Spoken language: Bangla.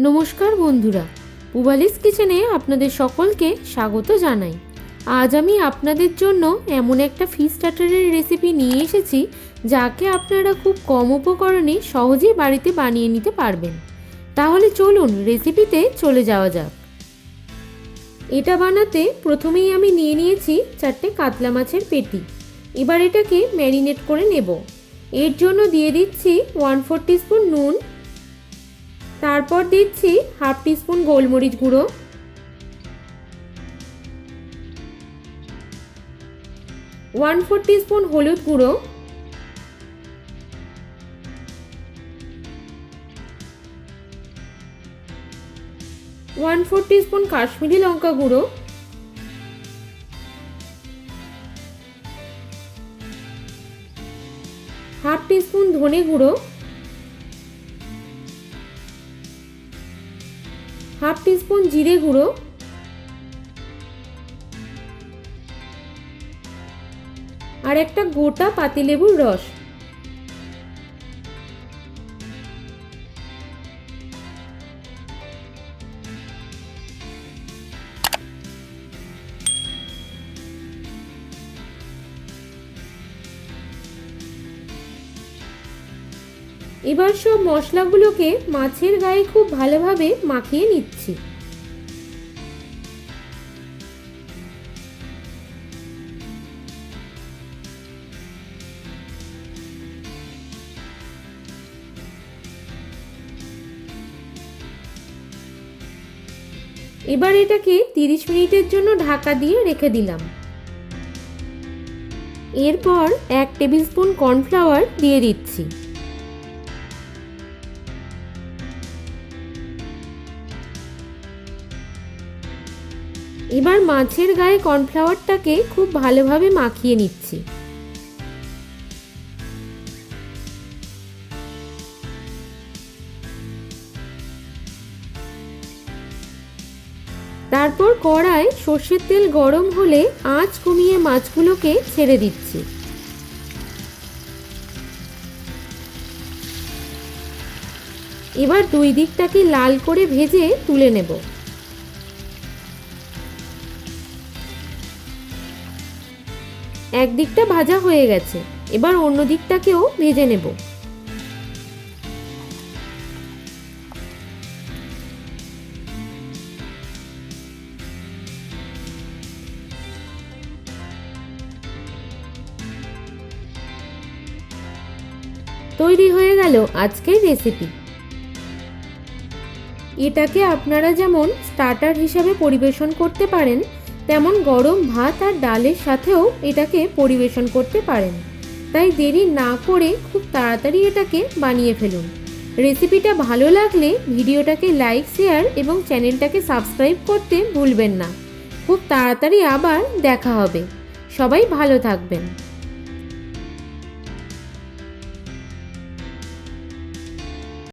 নমস্কার বন্ধুরা, পুবালিস কিচেনে আপনাদের সকলকে স্বাগত জানাই। আজ আমি আপনাদের জন্য এমন একটা ফিশ স্টার্টারের রেসিপি নিয়ে এসেছি যাকে আপনারা খুব কম উপকরণে সহজেই বাড়িতে বানিয়ে নিতে পারবেন। তাহলে চলুন রেসিপিতে চলে যাওয়া যাক। এটা বানাতে প্রথমেই আমি নিয়ে নিয়েছি 4টে কাতলা মাছের পেটি। এবার এটাকে ম্যারিনেট করে নেব। এর জন্য দিয়ে দিচ্ছি 1/4 টিস্পুন নুন, তারপর দিচ্ছি হাফ টিস্পুন গোলমরিচ গুঁড়ো, 1/4 টিস্পুন হলুদ গুঁড়ো, ওয়ান 4 টিস্পুন কাশ্মীরি লঙ্কা গুঁড়ো, হাফ টিস্পুন ধনে গুঁড়ো, হাফ টিস্পুন জিরে গুঁড়ো, আর একটা গোটা পাতিলেবুর রস। এবার সব মশলাগুলোকে মাছের গায়ে খুব ভালোভাবে মাখিয়ে নিচ্ছি। এবার এটাকে 30 মিনিটের জন্য ঢাকা দিয়ে রেখে দিলাম। এরপর 1 টেবিল স্পুন কর্নফ্লাওয়ার দিয়ে দিচ্ছি। এবার মাছের গায়ে কর্নফ্লাওয়ারটাকে খুব ভালোভাবে মাখিয়ে নিচ্ছি। তারপর কড়ায় সর্ষের তেল গরম হলে আঁচ কমিয়ে মাছগুলোকে ছেড়ে দিচ্ছি। এবার দুই দিকটাকে লাল করে ভেজে তুলে নেব। এক দিকটা ভাজা হয়ে গেছে, এবার অন্য দিকটাকেও ভেজে নেব। তৈরি হয়ে গেল আজকের রেসিপি। এটাকে আপনারা যেমন স্টার্টার হিসাবে পরিবেশন করতে পারেন, তেমন গরম ভাত আর ডালের সাথেও এটাকে পরিবেশন করতে পারেন। তাই দেরি না করে খুব তাড়াতাড়ি এটাকে বানিয়ে ফেলুন। রেসিপিটা ভালো লাগলে ভিডিওটাকে লাইক, শেয়ার এবং চ্যানেলটাকে সাবস্ক্রাইব করতে ভুলবেন না। খুব তাড়াতাড়ি আবার দেখা হবে। সবাই ভালো থাকবেন।